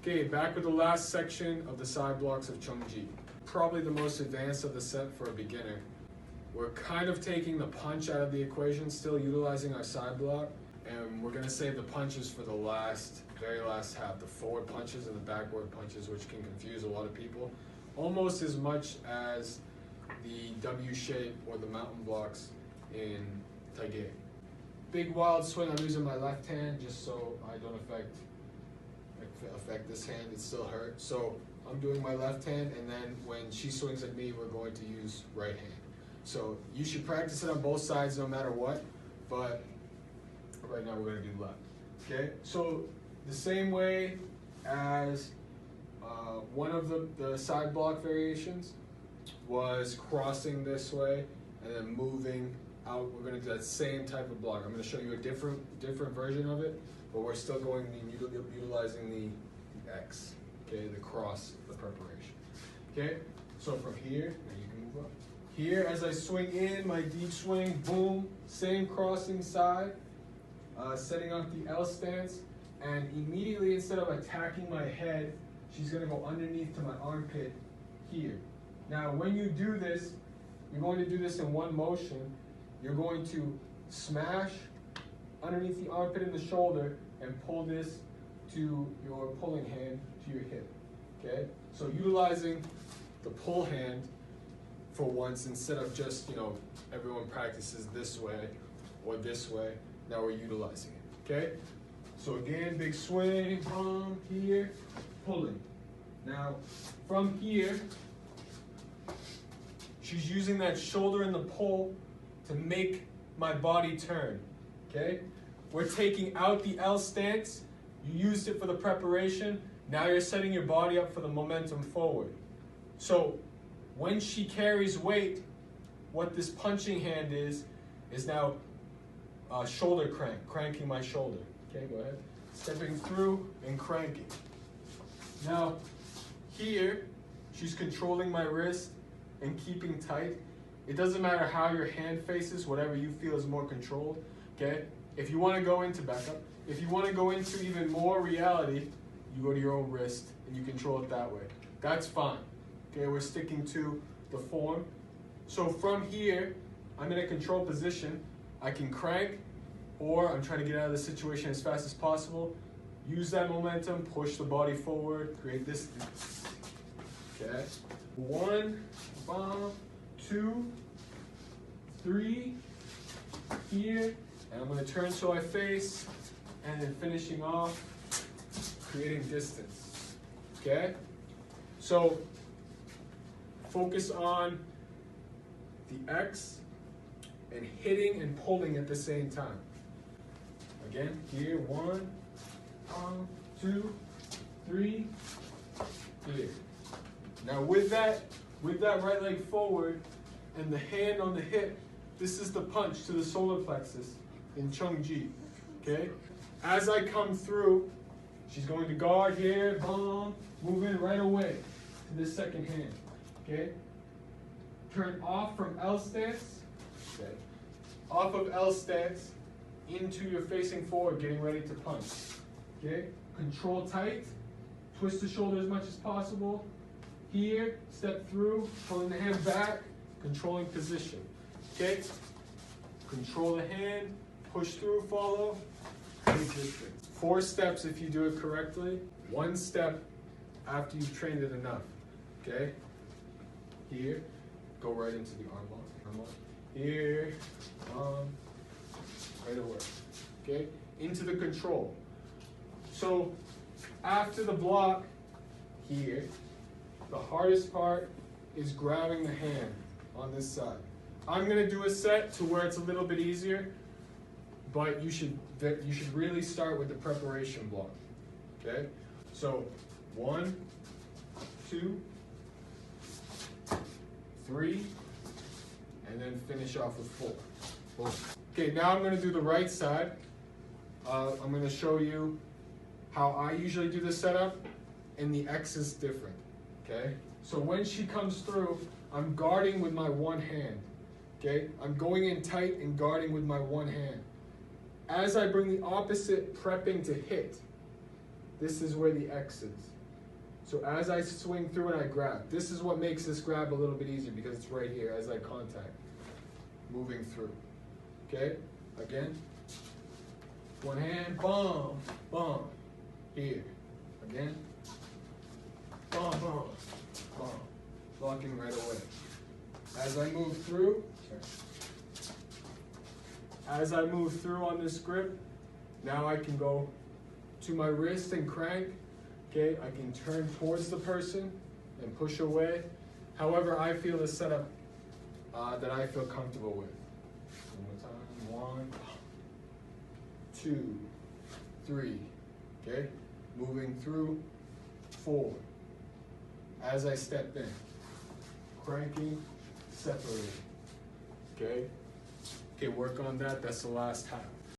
Okay, back with the last section of the side blocks of Chon-Ji. Probably the most advanced of the set for a beginner. We're kind of taking the punch out of the equation, still utilizing our side block, and we're gonna save the punches for the very last half, the forward punches and the backward punches, which can confuse a lot of people, almost as much as the W shape or the mountain blocks in Taege. Big wild swing, I'm using my left hand just so I don't affect this hand, it still hurts. So I'm doing my left hand, and then when she swings at me, we're going to use right hand. So you should practice it on both sides no matter what, but right now we're gonna do left. Okay, so the same way as one of the side block variations was crossing this way and then moving out. We're gonna do that same type of block. I'm gonna show you a different version of it, but we're still going utilizing the X, okay, the cross, the preparation. Okay, so from here, now you can move up. Here, as I swing in, my deep swing, boom, same crossing side, setting up the L stance, and immediately instead of attacking my head, she's gonna go underneath to my armpit here. Now, when you do this, you're going to do this in one motion. You're going to smash underneath the armpit and the shoulder and pull this to your pulling hand to your hip, okay? So utilizing the pull hand for once instead of just, everyone practices this way or this way. Now we're utilizing it, okay? So again, big swing, from here, pulling. Now, from here, she's using that shoulder and the pull to make my body turn, okay? We're taking out the L stance. You used it for the preparation. Now you're setting your body up for the momentum forward. So when she carries weight, what this punching hand is now shoulder cranking my shoulder. Okay, go ahead. Stepping through and cranking. Now, here, she's controlling my wrist and keeping tight. It doesn't matter how your hand faces, whatever you feel is more controlled, okay? If you want to go into backup, if you want to go into even more reality, you go to your own wrist and you control it that way. That's fine, okay? We're sticking to the form. So from here, I'm in a control position. I can crank, or I'm trying to get out of the situation as fast as possible. Use that momentum, push the body forward, create distance. Okay? 1, 2, 3, here, and I'm going to turn so I face, and then finishing off, creating distance. Okay? So, focus on the X and hitting and pulling at the same time. Again, here, 1, 2, 3, here. Now with that right leg forward and the hand on the hip, this is the punch to the solar plexus in Chon-Ji, okay? As I come through, she's going to guard here, boom, moving right away to this second hand, okay? Turn off from L stance, okay? Off of L stance, into your facing forward, getting ready to punch, okay? Control tight, twist the shoulder as much as possible. Here, step through, pulling the hand back, controlling position, okay? Control the hand, push through, follow, create distance. 4 steps if you do it correctly. 1 step after you've trained it enough, okay? Here, go right into the arm lock. Here, right away, okay? Into the control. So after the block here, the hardest part is grabbing the hand on this side. I'm gonna do a set to where it's a little bit easier, but you should really start with the preparation block, okay? So 1, 2, 3, and then finish off with 4. Boom. Okay, now I'm gonna do the right side. I'm gonna show you how I usually do the setup, and the X is different, okay? So when she comes through, I'm guarding with my one hand, okay? I'm going in tight and guarding with my one hand. As I bring the opposite, prepping to hit, this is where the X is, So as I swing through and I grab, this is what makes this grab a little bit easier because it's right here as I contact. Moving through. Okay? Again. One hand, boom, boom. Here. Again. Boom, boom, boom. Locking right away. As I move through, on this grip, now I can go to my wrist and crank. Okay, I can turn towards the person and push away. However, I feel the setup that I feel comfortable with. One more time. 1, 2, 3. Okay, moving through. 4. As I step in, cranking, separating. Okay. Okay, work on that. That's the last half.